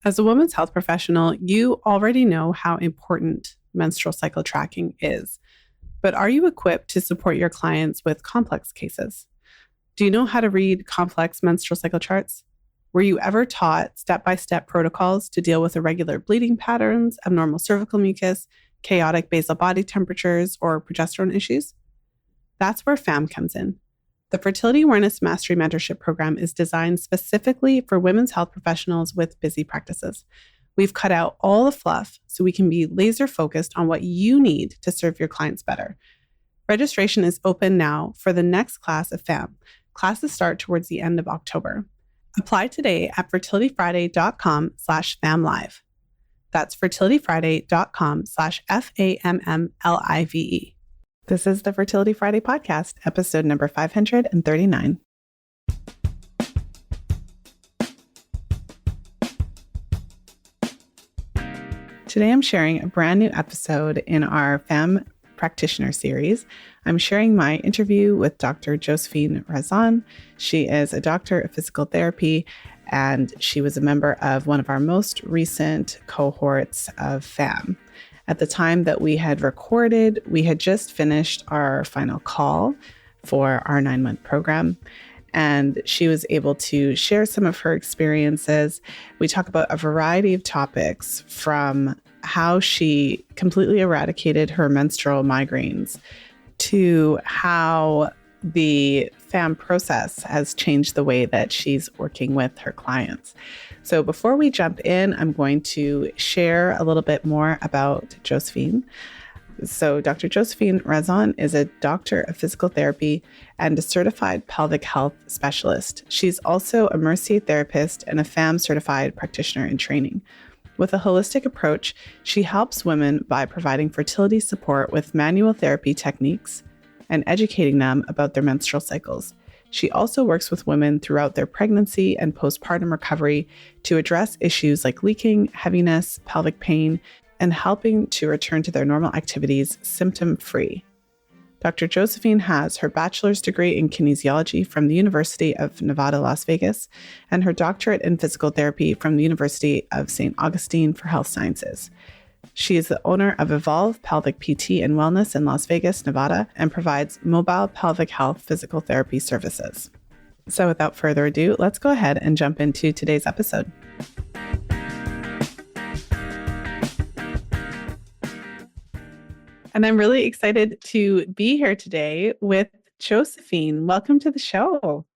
As a women's health professional, you already know how important menstrual cycle tracking is. But are you equipped to support your clients with complex cases? Do you know how to read complex menstrual cycle charts? Were you ever taught step-by-step protocols to deal with irregular bleeding patterns, abnormal cervical mucus, chaotic basal body temperatures, or progesterone issues? That's where FAMM comes in. The Fertility Awareness Mastery Mentorship Program is designed specifically for women's health professionals with busy practices. We've cut out all the fluff so we can be laser focused on what you need to serve your clients better. Registration is open now for the next class of FAMM. Classes start towards the end of October. Apply today at fertilityfriday.com/FAMMlive. That's fertilityfriday.com/FAMMLIVE. This is the Fertility Friday podcast, episode number 539. Today, I'm sharing a brand new episode in our FAMM Practitioner series. I'm sharing my interview with Dr. Josephine Razon. She is a doctor of physical therapy, and she was a member of one of our most recent cohorts of FAMM. At the time that we had recorded, we had just finished our final call for our 9-month program, and she was able to share some of her experiences. We talk about a variety of topics, from how she completely eradicated her menstrual migraines to how the FAMM process has changed the way that she's working with her clients. So before we jump in, I'm going to share a little bit more about Josephine. So Dr. Josephine Razon is a doctor of physical therapy and a certified pelvic health specialist. She's also a Mercier therapist and a FAMM certified practitioner in training. With a holistic approach, she helps women by providing fertility support with manual therapy techniques and educating them about their menstrual cycles. She also works with women throughout their pregnancy and postpartum recovery to address issues like leaking, heaviness, pelvic pain, and helping to return to their normal activities symptom-free. Dr. Josephine has her bachelor's degree in kinesiology from the University of Nevada, Las Vegas, and her doctorate in physical therapy from the University of St. Augustine for Health Sciences. She is the owner of Evolve Pelvic PT and Wellness in Las Vegas, Nevada, and provides mobile pelvic health physical therapy services. So without further ado, let's go ahead and jump into today's episode. And I'm really excited to be here today with Josephine. Welcome to the show.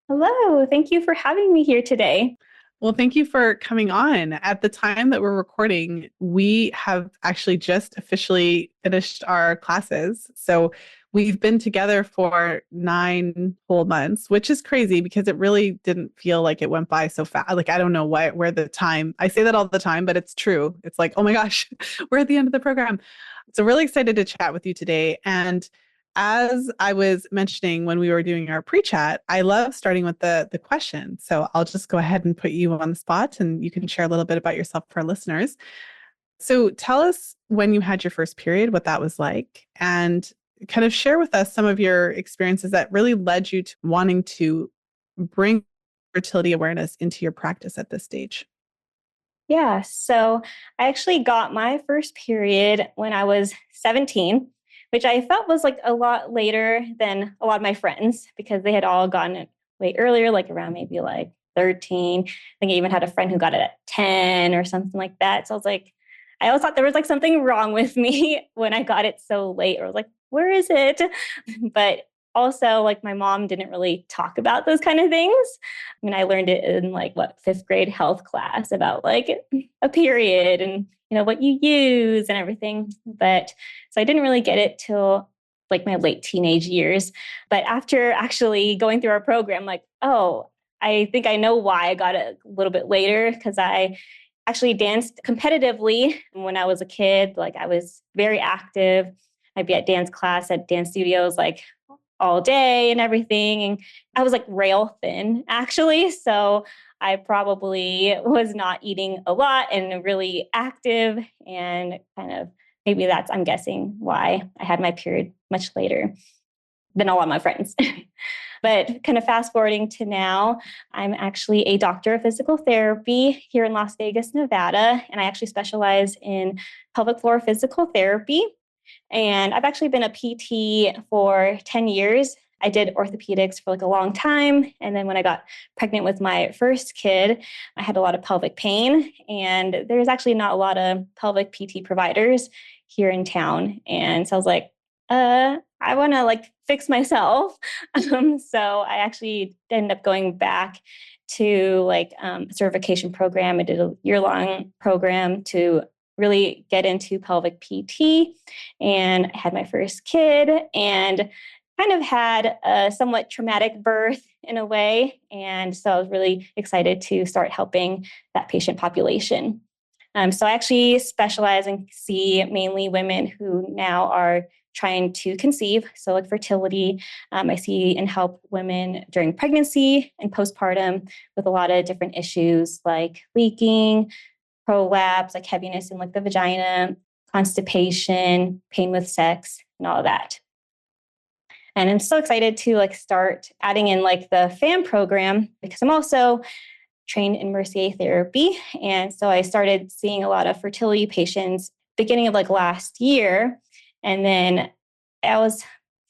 Hello. Thank you for having me here today. Well, thank you for coming on. At the time that we're recording, we have actually just officially finished our classes. So we've been together for 9 whole months, which is crazy because it really didn't feel like it went by so fast. Like, I don't know where the time, I say that all the time, but it's true. It's like, oh my gosh, we're at the end of the program. So really excited to chat with you today. And as I was mentioning when we were doing our pre-chat, I love starting with the question. So I'll just go ahead and put you on the spot and you can share a little bit about yourself for our listeners. So tell us when you had your first period, what that was like, and kind of share with us some of your experiences that really led you to wanting to bring fertility awareness into your practice at this stage. Yeah. So I actually got my first period when I was 17, which I felt was like a lot later than a lot of my friends because they had all gotten it way earlier, like around maybe like 13. I think I even had a friend who got it at 10 or something like that. So I was like, I always thought there was like something wrong with me when I got it so late, or I was like, where is it? But also, like, my mom didn't really talk about those kind of things. I mean, I learned it in like 5th grade health class about like a period and, what you use and everything. But so I didn't really get it till like my late teenage years. But after actually going through our program, like, oh, I think I know why I got it a little bit later, because I actually danced competitively when I was a kid. Like, I was very active. I'd be at dance class at dance studios, like all day and everything. And I was like rail thin, actually. So I probably was not eating a lot and really active, and kind of maybe that's, I'm guessing, why I had my period much later than a lot of my friends. But kind of fast forwarding to now, I'm actually a doctor of physical therapy here in Las Vegas, Nevada, and I actually specialize in pelvic floor physical therapy. And I've actually been a PT for 10 years. I did orthopedics for like a long time. And then when I got pregnant with my first kid, I had a lot of pelvic pain. And there's actually not a lot of pelvic PT providers here in town. And so I was like, I want to like fix myself. So I actually ended up going back to like a certification program. I did a year-long program to really get into pelvic PT, and I had my first kid and kind of had a somewhat traumatic birth in a way. And so I was really excited to start helping that patient population. So I actually specialize and see mainly women who now are trying to conceive. So like fertility, I see and help women during pregnancy and postpartum with a lot of different issues like leaking, prolapse, like heaviness in like the vagina, constipation, pain with sex, and all of that. And I'm so excited to like start adding in like the FAMM program because I'm also trained in Mercier therapy. And so I started seeing a lot of fertility patients beginning of like last year. And then I always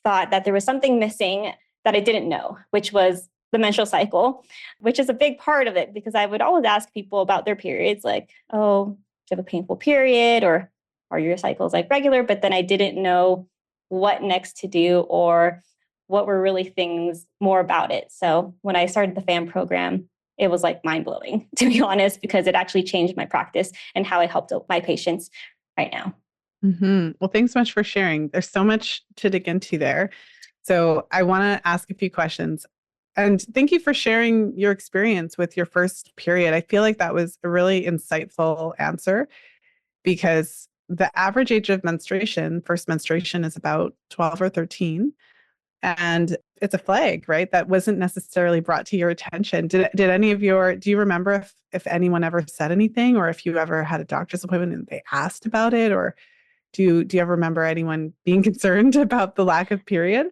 thought that there was something missing that I didn't know, which was the menstrual cycle, which is a big part of it because I would always ask people about their periods, like, oh, do you have a painful period or are your cycles like regular? But then I didn't know what next to do or what were really things more about it. So when I started the FAM program, it was like mind blowing, to be honest, because it actually changed my practice and how I helped my patients right now. Well, thanks so much for sharing. There's so much to dig into there. So I want to ask a few questions. And thank you for sharing your experience with your first period. I feel like that was a really insightful answer because the average age of menstruation, first menstruation, is about 12 or 13. And it's a flag, right? That wasn't necessarily brought to your attention. Did any of do you remember if anyone ever said anything or if you ever had a doctor's appointment and they asked about it? Or do you ever remember anyone being concerned about the lack of period?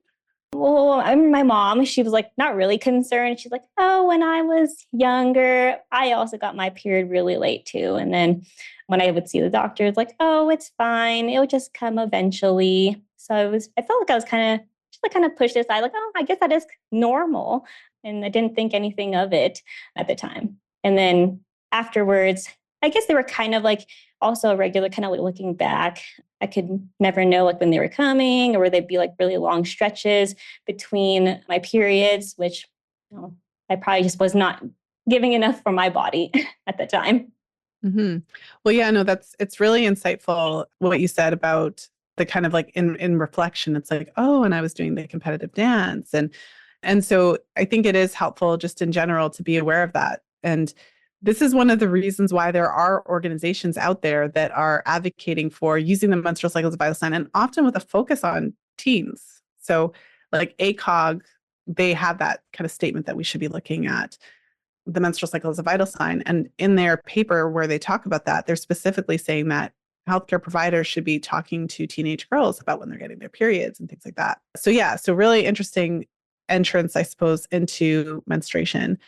Well, my mom, she was like not really concerned. She's like, oh, when I was younger, I also got my period really late too. And then when I would see the doctor, it's like, oh, it's fine. It'll just come eventually. So I felt like I was just like kind of pushed aside, like, oh, I guess that is normal. And I didn't think anything of it at the time. And then afterwards, I guess they were kind of like also a regular kind of like looking back. I could never know like when they were coming or they'd be like really long stretches between my periods, which I probably just was not giving enough for my body at the time. Mm-hmm. Well, yeah, no, it's really insightful what you said about the kind of like in reflection. It's like, oh, and I was doing the competitive dance. And so I think it is helpful just in general to be aware of that. And this is one of the reasons why there are organizations out there that are advocating for using the menstrual cycle as a vital sign and often with a focus on teens. So like ACOG, they have that kind of statement that we should be looking at the menstrual cycle as a vital sign. And in their paper where they talk about that, they're specifically saying that healthcare providers should be talking to teenage girls about when they're getting their periods and things like that. So yeah, so really interesting entrance, I suppose, into menstruation.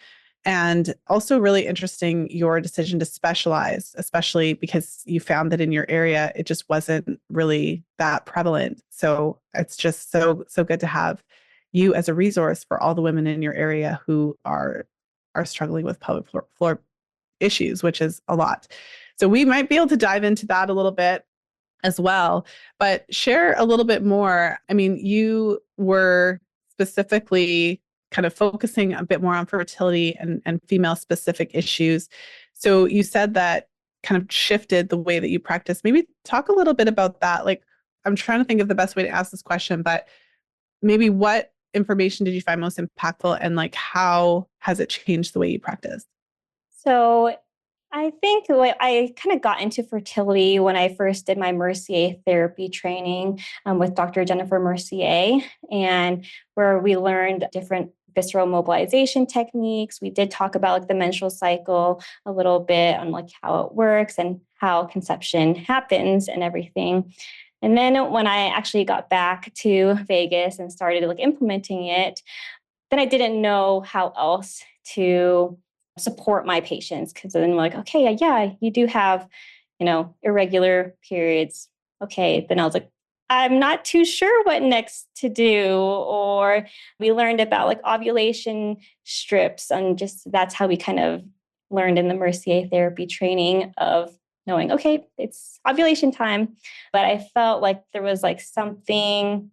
And also really interesting your decision to specialize, especially because you found that in your area, it just wasn't really that prevalent. So it's just so good to have you as a resource for all the women in your area who are struggling with pelvic floor issues, which is a lot. So we might be able to dive into that a little bit as well, but share a little bit more. I mean, you were specifically kind of focusing a bit more on fertility and female specific issues. So you said that kind of shifted the way that you practice. Maybe talk a little bit about that. Like, I'm trying to think of the best way to ask this question, but maybe what information did you find most impactful and like how has it changed the way you practice? So I think I kind of got into fertility when I first did my Mercier therapy training with Dr. Jennifer Mercier, and where we learned different visceral mobilization techniques. We did talk about like the menstrual cycle a little bit on like how it works and how conception happens and everything. And then when I actually got back to Vegas and started like implementing it, then I didn't know how else to support my patients, because then we're like, okay, yeah, you do have, irregular periods. Okay. Then I was like, I'm not too sure what next to do. Or we learned about like ovulation strips, and just that's how we kind of learned in the Mercier therapy training of knowing, okay, it's ovulation time. But I felt like there was like something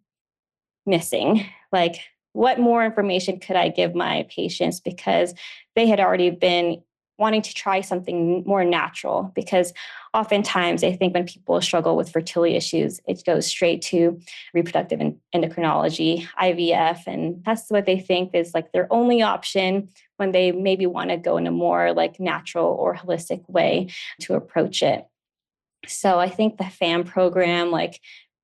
missing. Like, what more information could I give my patients? Because they had already been wanting to try something more natural. Because oftentimes I think when people struggle with fertility issues, it goes straight to reproductive endocrinology, IVF. And that's what they think is like their only option when they maybe want to go in a more like natural or holistic way to approach it. So I think the FAMM program like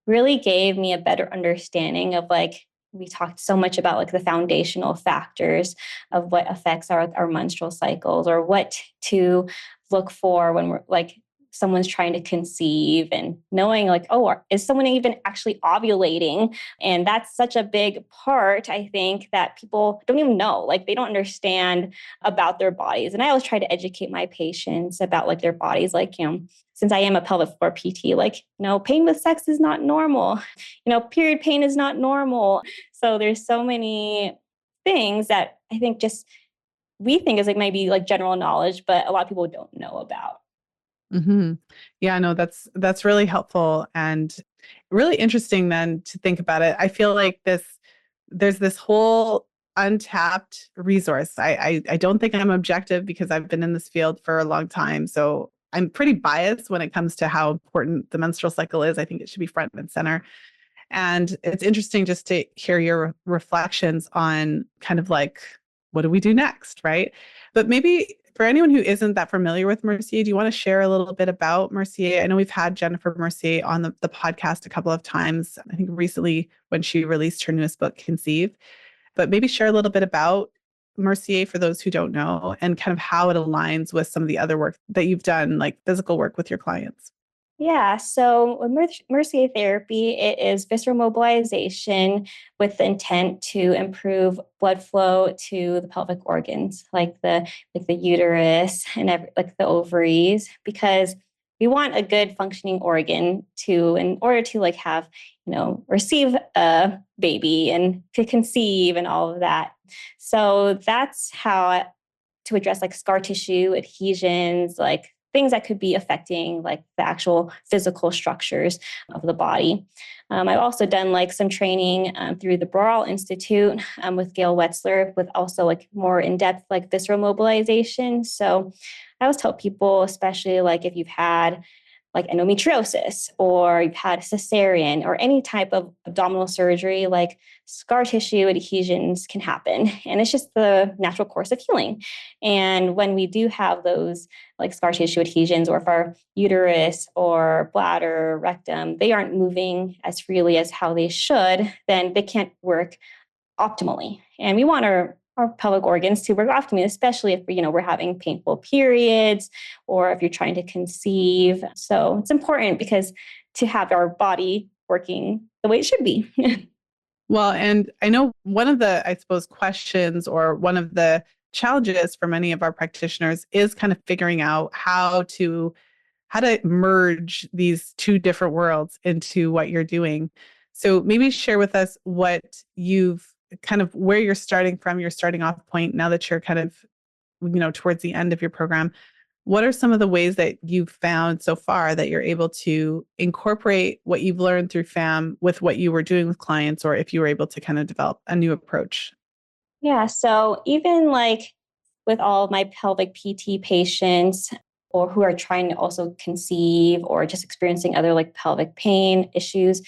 really gave me a better understanding of like, we talked so much about like the foundational factors of what affects our menstrual cycles, or what to look for when we're like someone's trying to conceive, and knowing like, oh, is someone even actually ovulating? And that's such a big part, I think, that people don't even know. Like, they don't understand about their bodies. And I always try to educate my patients about like their bodies. Like, since I am a pelvic floor PT, like, pain with sex is not normal. Period pain is not normal. So there's so many things that I think just we think is like maybe like general knowledge, but a lot of people don't know about. Mm-hmm. Yeah, no, that's really helpful and really interesting then to think about it. I feel like there's this whole untapped resource. I don't think I'm objective because I've been in this field for a long time. So I'm pretty biased when it comes to how important the menstrual cycle is. I think it should be front and center. And it's interesting just to hear your reflections on kind of like, what do we do next, right? But maybe for anyone who isn't that familiar with Mercier, do you want to share a little bit about Mercier? I know we've had Jennifer Mercier on the podcast a couple of times, I think recently when she released her newest book, Conceive, but maybe share a little bit about Mercier for those who don't know, and kind of how it aligns with some of the other work that you've done, like physical work with your clients. Yeah, so with Mercier therapy, it is visceral mobilization with the intent to improve blood flow to the pelvic organs, like the uterus and like the ovaries, because we want a good functioning organ to, in order to like have, receive a baby and to conceive and all of that. So that's how to address like scar tissue, adhesions, like things that could be affecting like the actual physical structures of the body. I've also done like some training through the Broral Institute with Gail Wetzler, with also like more in-depth like visceral mobilization. So I always tell people, especially like if you've had like endometriosis, or you've had cesarean, or any type of abdominal surgery, like scar tissue adhesions can happen. And it's just the natural course of healing. And when we do have those like scar tissue adhesions, or if our uterus or bladder, rectum, they aren't moving as freely as how they should, then they can't work optimally. And we want our pelvic organs to work optimally, especially if we're having painful periods, or if you're trying to conceive. So it's important because to have our body working the way it should be. Well, and I know one of the, I suppose, questions or one of the challenges for many of our practitioners is kind of figuring out how to merge these two different worlds into what you're doing. So maybe share with us what you've kind of where you're starting from, your starting off point now that you're kind of, towards the end of your program. What are some of the ways that you've found so far that you're able to incorporate what you've learned through FAMM with what you were doing with clients, or if you were able to kind of develop a new approach? Yeah. So even like with all of my pelvic PT patients, or who are trying to also conceive, or just experiencing other like pelvic pain issues,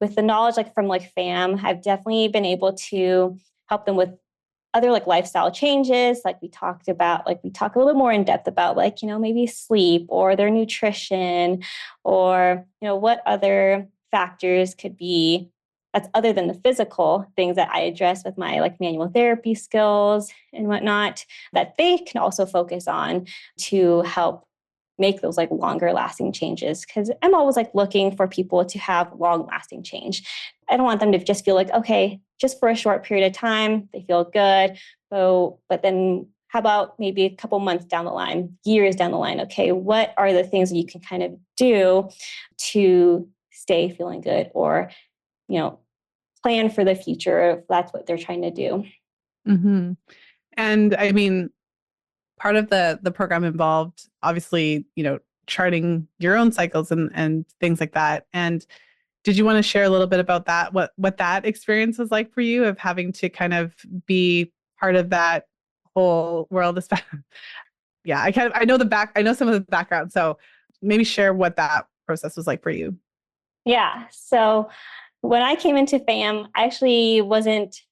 with the knowledge like from like FAMM, I've definitely been able to help them with other like lifestyle changes. Like we talked about, like we talk a little bit more in depth about like, maybe sleep or their nutrition, or, what other factors could be that's other than the physical things that I address with my like manual therapy skills and whatnot, that they can also focus on to help make those like longer lasting changes. Because I'm always like looking for people to have long lasting change. I don't want them to just feel like, okay, just for a short period of time, they feel good. So, but then how about maybe a couple months down the line, years down the line? Okay, what are the things that you can kind of do to stay feeling good, or, you know, plan for the future if that's what they're trying to do? Mm-hmm. And I mean, part of the program involved obviously, charting your own cycles and things like that. And did you want to share a little bit about that? What that experience was like for you of having to kind of be part of that whole world? Yeah, I know some of the background. So maybe share what that process was like for you. Yeah. So when I came into FAMM, I actually wasn't,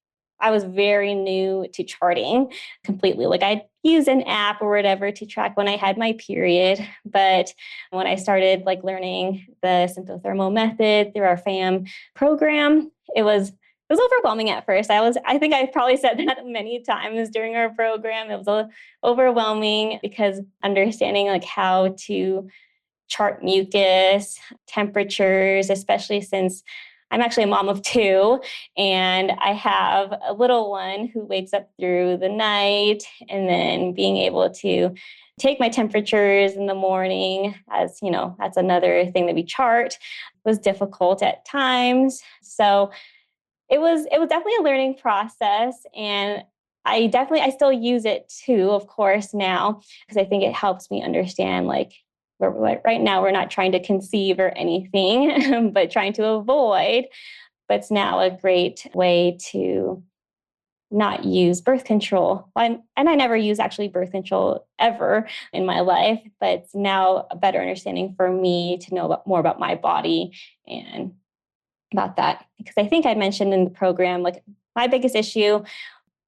I was very new to charting completely. Like I used an app or whatever to track when I had my period. But when I started like learning the symptothermal method through our FAMM program, it was overwhelming at first. I think I probably said that many times during our program. It was overwhelming because understanding like how to chart mucus, temperatures, especially since I'm actually a mom of two and I have a little one who wakes up through the night, and then being able to take my temperatures in the morning, as you know, that's another thing that we chart, was difficult at times. So it was definitely a learning process, and I still use it too, of course, now, because I think it helps me understand like right now we're not trying to conceive or anything, but trying to avoid. But it's now a great way to not use birth control. And I never use actually birth control ever in my life, but it's now a better understanding for me to know more about my body and about that. Because I think I mentioned in the program, like my biggest issue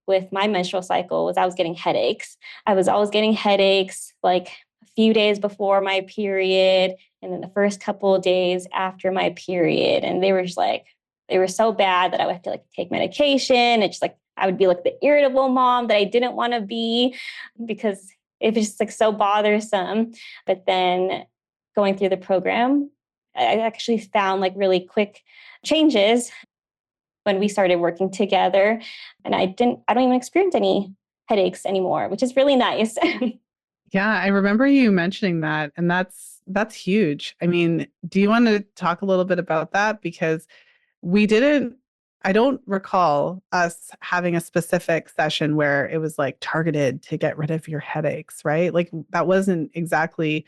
with my menstrual cycle was I was getting headaches. I was always getting headaches like a few days before my period, and then the first couple of days after my period. And they were so bad that I would have to like take medication. It's just like, I would be like the irritable mom that I didn't want to be because it was just like so bothersome. But then going through the program, I actually found like really quick changes when we started working together. And I don't even experience any headaches anymore, which is really nice. Yeah, I remember you mentioning that, and that's huge. I mean, do you want to talk a little bit about that? Because we didn't, I don't recall us having a specific session where it was like targeted to get rid of your headaches, right? Like that wasn't exactly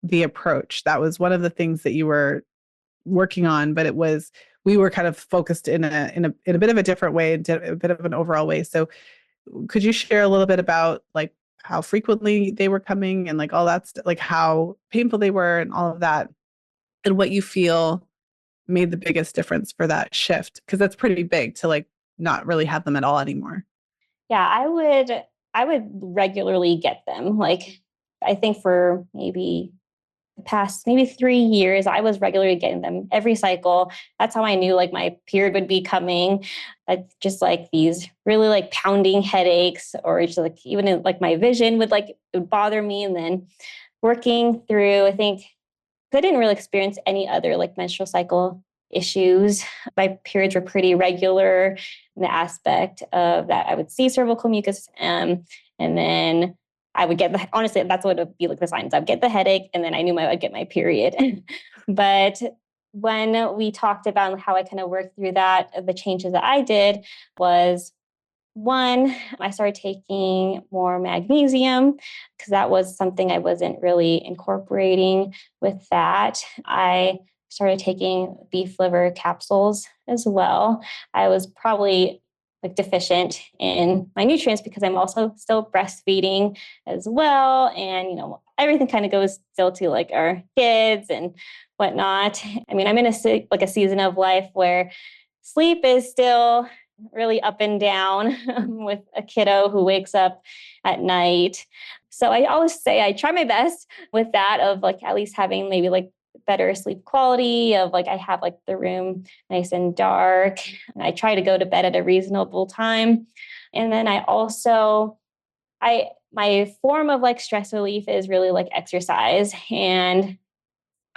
the approach. That was one of the things that you were working on, but we were kind of focused in a bit of a different way, a bit of an overall way. So could you share a little bit about like how frequently they were coming and like all that stuff, like how painful they were and all of that, and what you feel made the biggest difference for that shift? Because that's pretty big to like not really have them at all anymore. Yeah, I would regularly get them. Like I think for maybe the past maybe 3 years, I was regularly getting them every cycle. That's how I knew like my period would be coming. Just like these really like pounding headaches, or just like even like my vision it would bother me. And then working through, I think I didn't really experience any other like menstrual cycle issues. My periods were pretty regular in the aspect of that I would see cervical mucus, and then I would get honestly, that's what it would be like the signs. I would get the headache, and then I knew I would get my period. But when we talked about how I kind of worked through that, the changes that I did was one, I started taking more magnesium because that was something I wasn't really incorporating with that. I started taking beef liver capsules as well. I was probably like deficient in my nutrients because I'm also still breastfeeding as well. And, you know, everything kind of goes still to like our kids and whatnot. I mean, I'm in a season of life where sleep is still really up and down with a kiddo who wakes up at night. So I always say I try my best with that, of like at least having maybe like better sleep quality, of like I have like the room nice and dark, and I try to go to bed at a reasonable time. And then I my form of like stress relief is really like exercise. And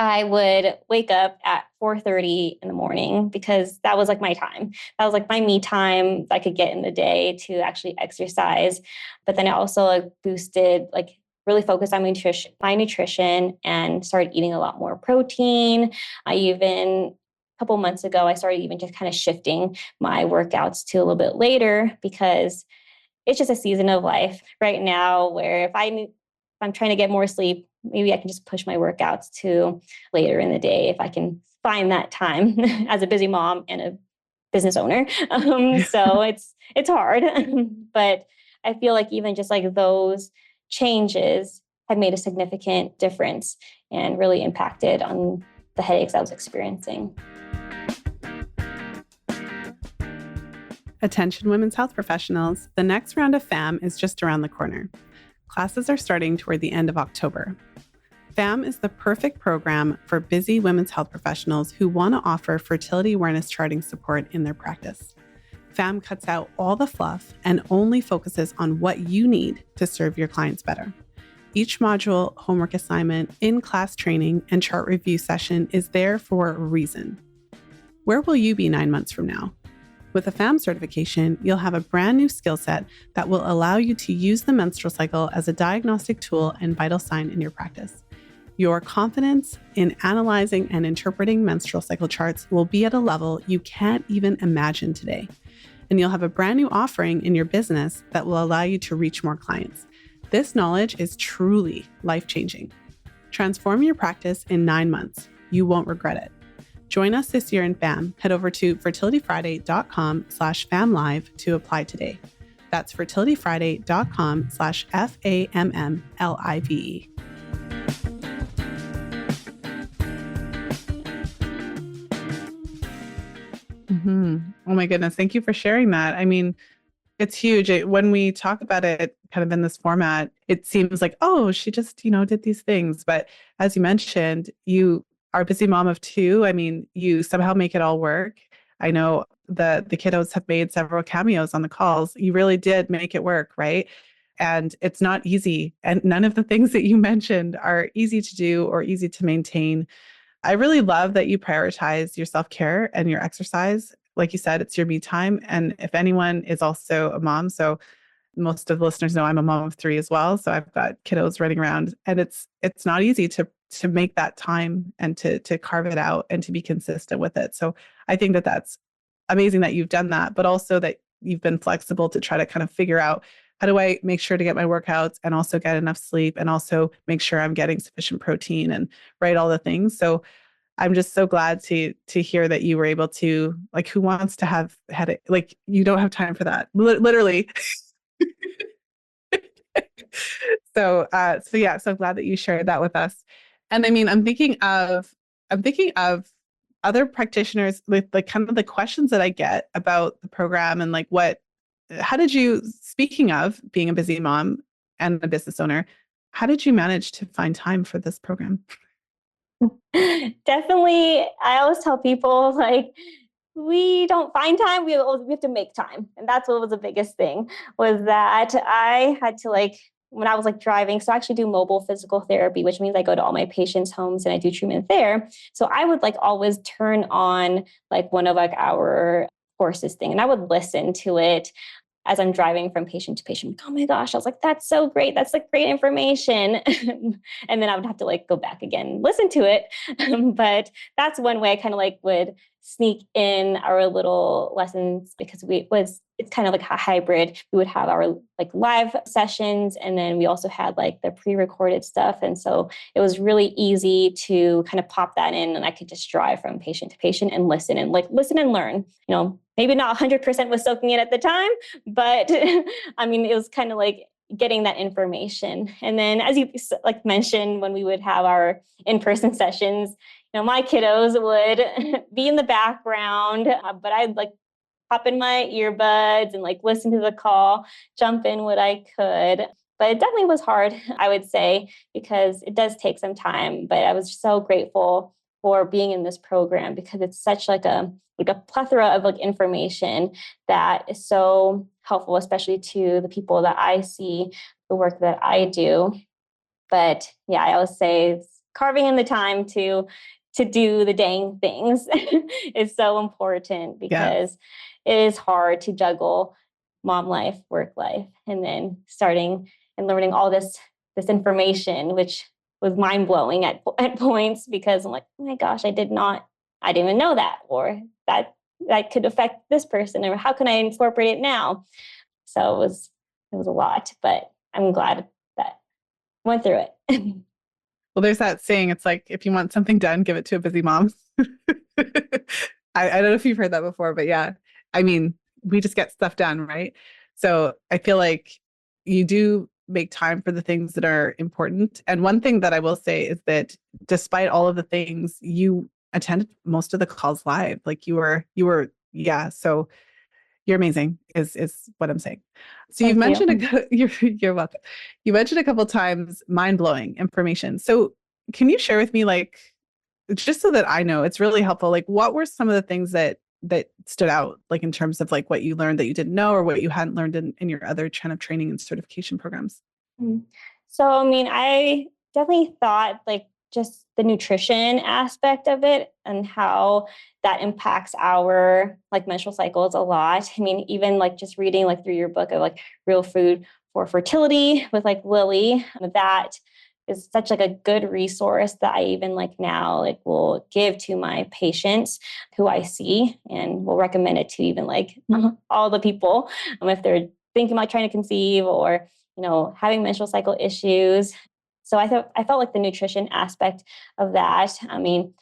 I would wake up at 4:30 in the morning because that was like my time. That was like my me time I could get in the day to actually exercise. But then I also boosted, really focused on my nutrition and started eating a lot more protein. I even a couple months ago, I started even just kind of shifting my workouts to a little bit later because it's just a season of life right now where if I'm trying to get more sleep, maybe I can just push my workouts to later in the day if I can find that time as a busy mom and a business owner. So it's hard, but I feel like even just like those changes have made a significant difference and really impacted on the headaches I was experiencing. Attention women's health professionals, the next round of FAMM is just around the corner. Classes are starting toward the end of October. FAMM is the perfect program for busy women's health professionals who want to offer fertility awareness charting support in their practice. FAMM cuts out all the fluff and only focuses on what you need to serve your clients better. Each module, homework assignment, in-class training, and chart review session is there for a reason. Where will you be 9 months from now? With a FAMM certification, you'll have a brand new skill set that will allow you to use the menstrual cycle as a diagnostic tool and vital sign in your practice. Your confidence in analyzing and interpreting menstrual cycle charts will be at a level you can't even imagine today. And you'll have a brand new offering in your business that will allow you to reach more clients. This knowledge is truly life-changing. Transform your practice in 9 months. You won't regret it. Join us this year in FAMM. Head over to fertilityfriday.com/FAMMlive to apply today. That's fertilityfriday.com/FAMMLIVE. Oh my goodness. Thank you for sharing that. I mean, it's huge. When we talk about it kind of in this format, it seems like, oh, she just, did these things. But as you mentioned, you are a busy mom of 2. I mean, you somehow make it all work. I know the kiddos have made several cameos on the calls. You really did make it work, right? And it's not easy. And none of the things that you mentioned are easy to do or easy to maintain. I really love that you prioritize your self-care and your exercise. Like you said, it's your me time. And if anyone is also a mom, so most of the listeners know I'm a mom of 3 as well. So I've got kiddos running around, and it's not easy to make that time and to carve it out and to be consistent with it. So I think that that's amazing that you've done that, but also that you've been flexible to try to kind of figure out, how do I make sure to get my workouts and also get enough sleep and also make sure I'm getting sufficient protein and all the things. So I'm just so glad to hear that you were able to, who wants to have headache? You don't have time for that. Literally. So yeah, so glad that you shared that with us. And I mean, I'm thinking of other practitioners with kind of the questions that I get about the program and how did you, speaking of being a busy mom and a business owner, how did you manage to find time for this program? Definitely. I always tell people we don't find time. We have to make time. And that's what was the biggest thing, was that I had to when I was driving, so I actually do mobile physical therapy, which means I go to all my patients' homes and I do treatment there. So I would always turn on one of our courses thing, and I would listen to it as I'm driving from patient to patient. Oh my gosh, I was like, that's so great. That's great information. And then I would have to go back again, and listen to it. But that's one way I kind of would sneak in our little lessons, because it's kind of a hybrid. We would have our live sessions, and then we also had the pre-recorded stuff. And so it was really easy to kind of pop that in, and I could just drive from patient to patient and listen and learn. Maybe not 100% was soaking it at the time, but I mean, it was kind of getting that information. And then, as you mentioned, when we would have our in-person sessions, my kiddos would be in the background, but I'd pop in my earbuds and listen to the call, jump in what I could. But it definitely was hard, I would say, because it does take some time. But I was so grateful for being in this program, because it's such a plethora of information that is so helpful, especially to the people that I see, the work that I do. But yeah, I always say carving in the time to do the dang things is so important, Yeah. because it is hard to juggle mom life, work life, and then starting and learning all this information, which was mind blowing at points, because I'm like, oh my gosh, I didn't even know that, or that could affect this person, or how can I incorporate it now? So it was a lot, but I'm glad that I went through it. Well, there's that saying, it's like, if you want something done, give it to a busy mom. I don't know if you've heard that before, but yeah, I mean, we just get stuff done, right? So I feel like you do make time for the things that are important. And one thing that I will say is that despite all of the things, you attended most of the calls live. Like yeah. So you're amazing is what I'm saying. So you've Thank you. mentioned you're welcome. You mentioned a couple times mind-blowing information. So can you share with me, like, just so that I know, it's really helpful, like what were some of the things that stood out, like in terms of like what you learned that you didn't know or what you hadn't learned in your other kind of training and certification programs? Mm. So, I mean, I definitely thought like just the nutrition aspect of it and how that impacts our like menstrual cycles a lot. I mean, even like just reading like through your book of like Real Food for Fertility with like Lily, that is such like a good resource that I even like now like will give to my patients who I see, and will recommend it to even like all the people if they're thinking about trying to conceive, or having menstrual cycle issues. So I felt like the nutrition aspect of that. I mean,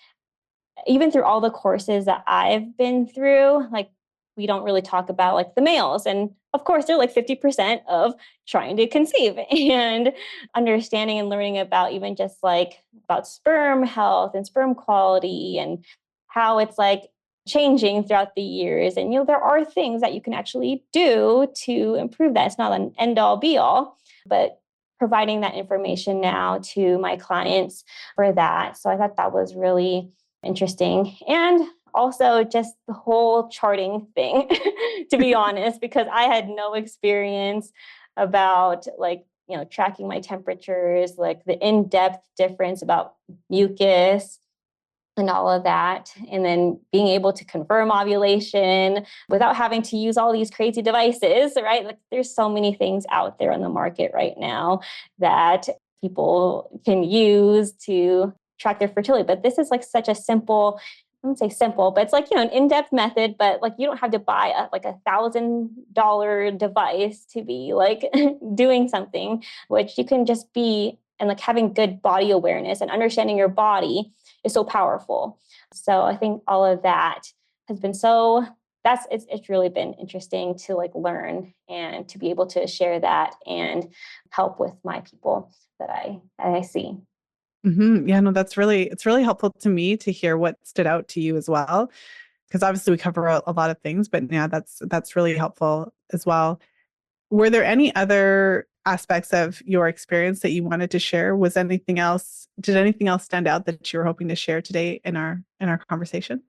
even through all the courses that I've been through, like we don't really talk about like the males. And of course, they're like 50% of trying to conceive, and understanding and learning about even just like about sperm health and sperm quality, and how it's like changing throughout the years. And there are things that you can actually do to improve that. It's not an end all be all, but providing that information now to my clients for that. So I thought that was really interesting. And also just the whole charting thing, to be honest, because I had no experience about like, tracking my temperatures, like the in-depth difference about mucus and all of that. And then being able to confirm ovulation without having to use all these crazy devices, right? Like there's so many things out there on the market right now that people can use to track their fertility. But this is like such a simple, I wouldn't say simple, but it's like, an in-depth method, but like you don't have to buy like $1,000 device to be like doing something, which you can just be, and like having good body awareness and understanding your body is so powerful. So I think all of that has been it's really been interesting to like learn and to be able to share that and help with my people that I see. Yeah, no, it's really helpful to me to hear what stood out to you as well, because obviously we cover a lot of things, but yeah, that's really helpful as well. Were there any other aspects of your experience that you wanted to share? Did anything else stand out that you were hoping to share today in our conversation?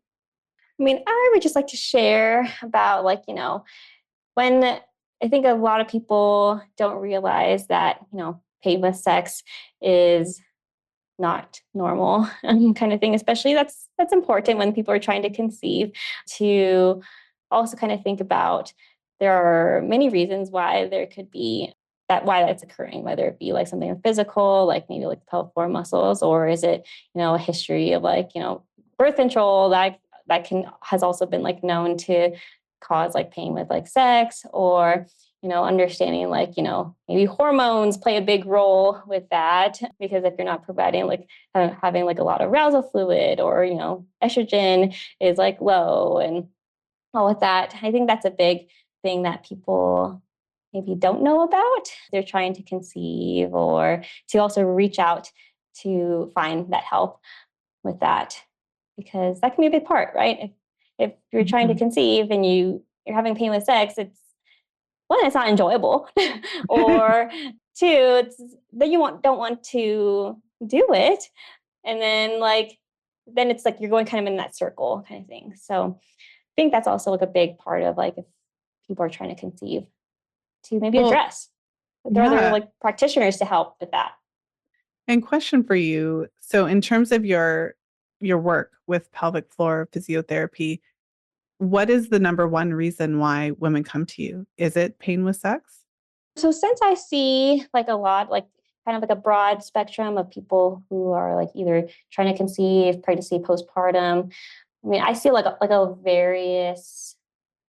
I mean, I would just like to share about like, when I think a lot of people don't realize that, painless sex is not normal kind of thing, especially that's important when people are trying to conceive, to also kind of think about there are many reasons why there could be why that's occurring, whether it be like something physical, like maybe like the pelvic floor muscles, or is it, a history of like, birth control that has also been like known to cause like pain with like sex, or understanding like, maybe hormones play a big role with that, because if you're not providing like having like a lot of arousal fluid, or, estrogen is like low and all of that. I think that's a big thing that people maybe don't know about. They're trying to conceive, or to also reach out to find that help with that, because that can be a big part, right? If you're trying to Mhm. conceive and you're having pain with sex, it's one, it's not enjoyable, or two, it's that don't want to do it, and then it's like you're going kind of in that circle kind of thing. So I think that's also like a big part of like if people are trying to conceive, to maybe Well, address. But there are other yeah. like practitioners to help with that. And question for you. So in terms of your work with pelvic floor physiotherapy, what is the number one reason why women come to you? Is it pain with sex? So since I see like a lot, like kind of like a broad spectrum of people who are like either trying to conceive, pregnancy, postpartum, I mean, I see like a various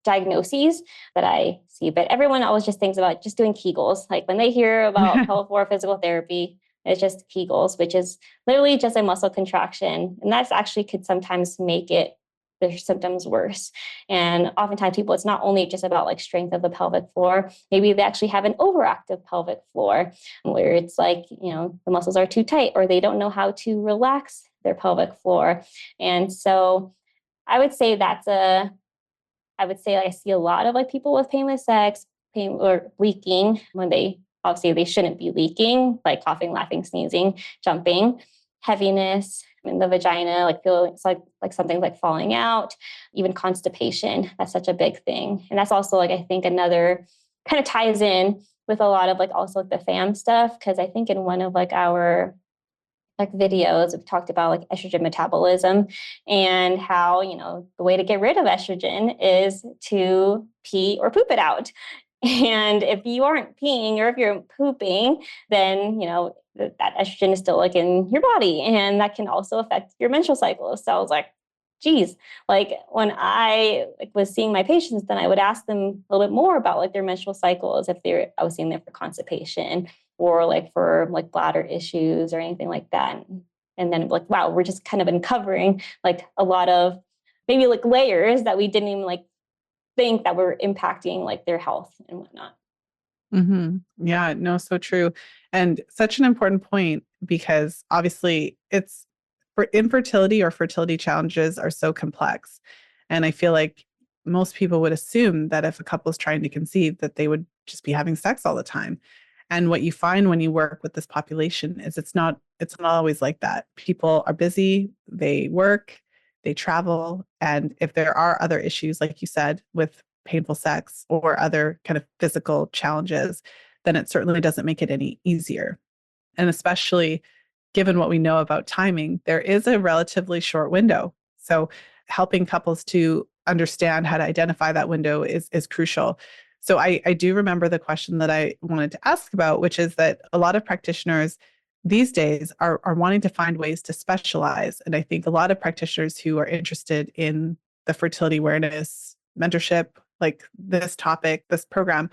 diagnoses that I see, but everyone always just thinks about just doing Kegels. Like when they hear about pelvic floor physical therapy, it's just Kegels, which is literally just a muscle contraction. And that's actually could sometimes make it their symptoms worse. And oftentimes people, it's not only just about like strength of the pelvic floor. Maybe they actually have an overactive pelvic floor where it's like, the muscles are too tight or they don't know how to relax their pelvic floor. And so I would say I would say I see a lot of like people with pain with sex, pain or leaking when they obviously they shouldn't be leaking, like coughing, laughing, sneezing, jumping, heaviness in the vagina, like feeling it's like something's like falling out, even constipation. That's such a big thing. And that's also like I think another kind of ties in with a lot of like also like the FAMM stuff. Cause I think in one of like our like videos, we've talked about like estrogen metabolism and how, the way to get rid of estrogen is to pee or poop it out. And if you aren't peeing or if you're pooping, then, that estrogen is still like in your body and that can also affect your menstrual cycle. So I was like, geez, like when I was seeing my patients, then I would ask them a little bit more about like their menstrual cycles if I was seeing them for constipation or like for like bladder issues or anything like that. And then like, wow, we're just kind of uncovering like a lot of maybe like layers that we didn't even like think that were impacting like their health and whatnot. Yeah, no, so true. And such an important point because obviously it's for infertility or fertility challenges are so complex. And I feel like most people would assume that if a couple is trying to conceive, that they would just be having sex all the time. And what you find when you work with this population is it's not always like that. People are busy, they work, they travel, and if there are other issues, like you said, with painful sex or other kind of physical challenges, then it certainly doesn't make it any easier. And especially given what we know about timing, there is a relatively short window. So helping couples to understand how to identify that window is crucial. So I do remember the question that I wanted to ask about, which is that a lot of practitioners these days are wanting to find ways to specialize. And I think a lot of practitioners who are interested in the fertility awareness mentorship, like this topic, this program,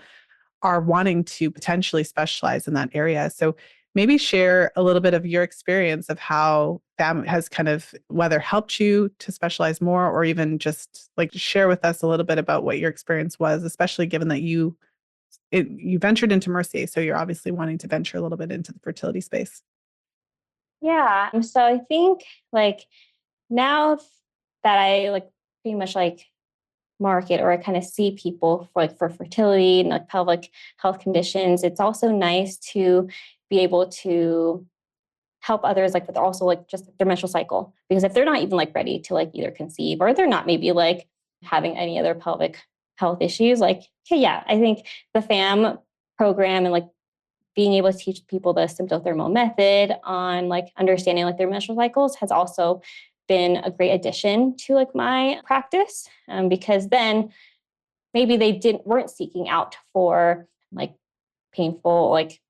are wanting to potentially specialize in that area. So maybe share a little bit of your experience of how FAMM has kind of whether helped you to specialize more or even just like share with us a little bit about what your experience was, especially given that you ventured into Mercy. So you're obviously wanting to venture a little bit into the fertility space. Yeah. So I think like now that I like pretty much like market or I kind of see people for like for fertility and like pelvic health conditions, it's also nice to be able to help others like with also like just their menstrual cycle. Because if they're not even like ready to like either conceive or they're not maybe like having any other pelvic health issues, like, okay, yeah, I think the FAMM program and like being able to teach people the symptothermal method on like understanding like their menstrual cycles has also been a great addition to like my practice because then maybe they weren't seeking out for like painful like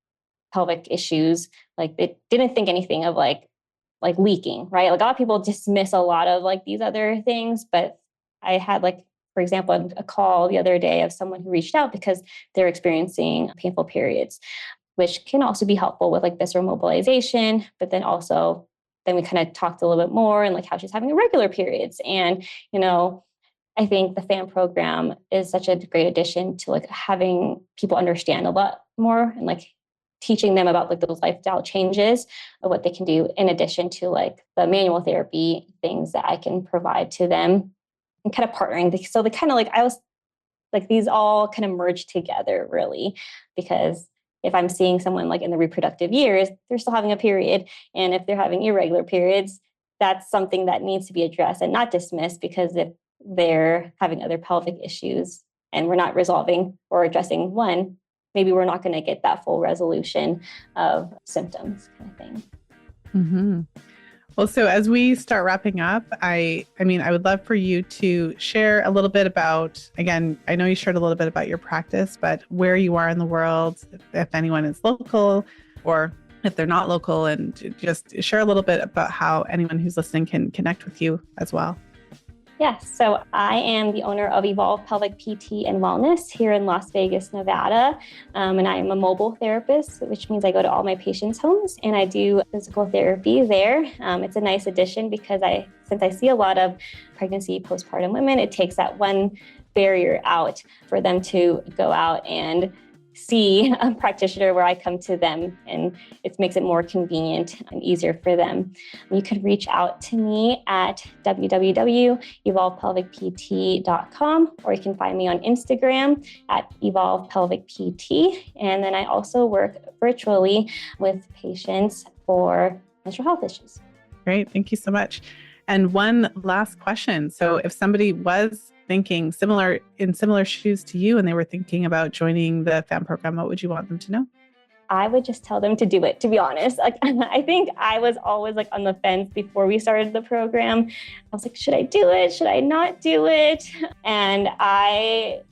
pelvic issues, like they didn't think anything of like leaking, right? Like a lot of people dismiss a lot of like these other things, but I had like for example a call the other day of someone who reached out because they're experiencing painful periods, which can also be helpful with like visceral mobilization. But then also, then we kind of talked a little bit more and like how she's having irregular periods. And, I think the FAM program is such a great addition to like having people understand a lot more and like teaching them about like those lifestyle changes of what they can do in addition to like the manual therapy things that I can provide to them and kind of partnering. So they kind of like, I was like, these all kind of merge together really, because if I'm seeing someone like in the reproductive years, they're still having a period. And if they're having irregular periods, that's something that needs to be addressed and not dismissed because if they're having other pelvic issues and we're not resolving or addressing one, maybe we're not going to get that full resolution of symptoms kind of thing. Mm-hmm. Well, so as we start wrapping up, I would love for you to share a little bit about, again, I know you shared a little bit about your practice, but where you are in the world, if anyone is local or if they're not local, and just share a little bit about how anyone who's listening can connect with you as well. Yes, so I am the owner of Evolve Pelvic PT and Wellness here in Las Vegas, Nevada. And I am a mobile therapist, which means I go to all my patients' homes and I do physical therapy there. It's a nice addition because since I see a lot of pregnancy, postpartum women, it takes that one barrier out for them to go out and see a practitioner where I come to them, and it makes it more convenient and easier for them. You could reach out to me at www.evolvepelvicpt.com, or you can find me on Instagram at evolvepelvicpt. And then I also work virtually with patients for menstrual health issues. Great. Thank you so much. And one last question. So if somebody was thinking in similar shoes to you and they were thinking about joining the FAMM program, what would you want them to know? I would just tell them to do it, to be honest. I think I was always on the fence before we started the program. I was like, should I do it? Should I not do it? And I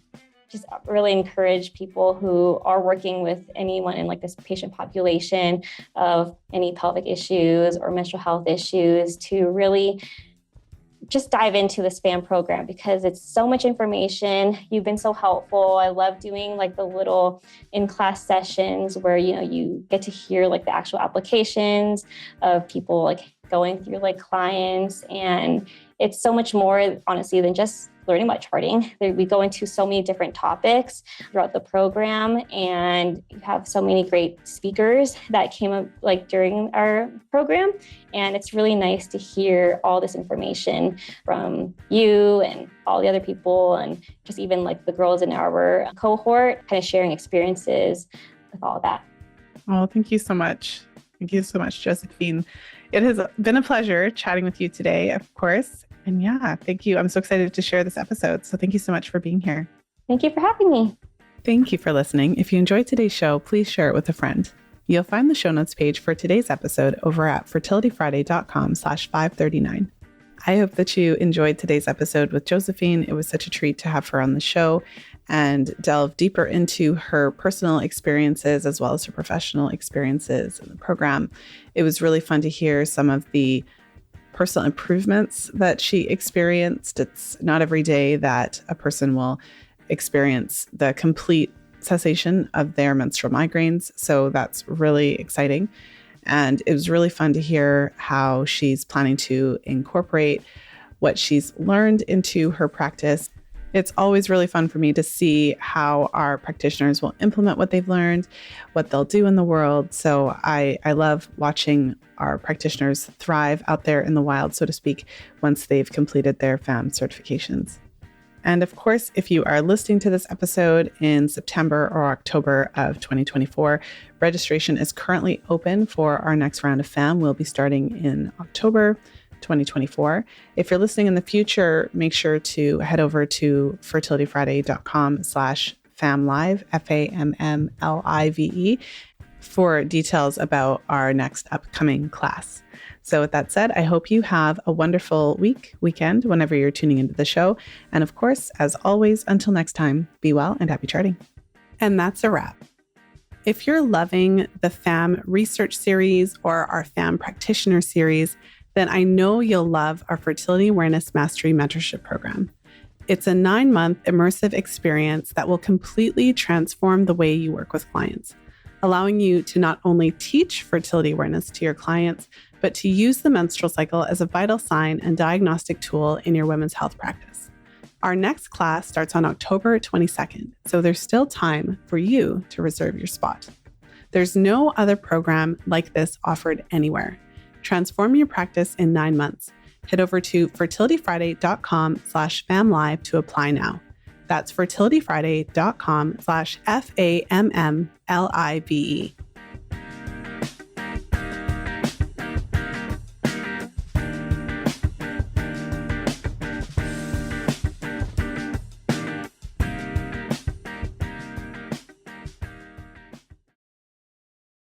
just really encourage people who are working with anyone in this patient population of any pelvic issues or menstrual health issues to really just dive into this FAMM program, because it's so much information. You've been so helpful. I love doing the little in-class sessions where, you get to hear the actual applications of people going through clients. And it's so much more, honestly, than just learning about charting. We go into so many different topics throughout the program, and you have so many great speakers that came up during our program. And it's really nice to hear all this information from you and all the other people, and just even the girls in our cohort kind of sharing experiences with all that. Oh, thank you so much. Thank you so much, Josephine. It has been a pleasure chatting with you today, of course. And yeah, thank you. I'm so excited to share this episode. So thank you so much for being here. Thank you for having me. Thank you for listening. If you enjoyed today's show, please share it with a friend. You'll find the show notes page for today's episode over at fertilityfriday.com/539. I hope that you enjoyed today's episode with Josephine. It was such a treat to have her on the show and delve deeper into her personal experiences as well as her professional experiences in the program. It was really fun to hear some of the personal improvements that she experienced. It's not every day that a person will experience the complete cessation of their menstrual migraines. So that's really exciting. And it was really fun to hear how she's planning to incorporate what she's learned into her practice. It's always really fun for me to see how our practitioners will implement what they've learned, what they'll do in the world. So I love watching our practitioners thrive out there in the wild, so to speak, once they've completed their FAMM certifications. And of course, if you are listening to this episode in September or October of 2024, registration is currently open for our next round of FAMM. We'll be starting in October 2024. If you're listening in the future, make sure to head over to fertilityfriday.com/FAMMlive, FAMMLIVE, for details about our next upcoming class. So with that said, I hope you have a wonderful weekend, whenever you're tuning into the show. And of course, as always, until next time, be well and happy charting. And that's a wrap. If you're loving the FAMM research series or our FAMM practitioner series, then I know you'll love our Fertility Awareness Mastery Mentorship Program. It's a 9-month immersive experience that will completely transform the way you work with clients, allowing you to not only teach fertility awareness to your clients, but to use the menstrual cycle as a vital sign and diagnostic tool in your women's health practice. Our next class starts on October 22nd, so there's still time for you to reserve your spot. There's no other program like this offered anywhere. Transform your practice in 9 months. Head over to fertilityfriday.com/FAMMlive to apply now. That's fertilityfriday.com/FAMMLIVE.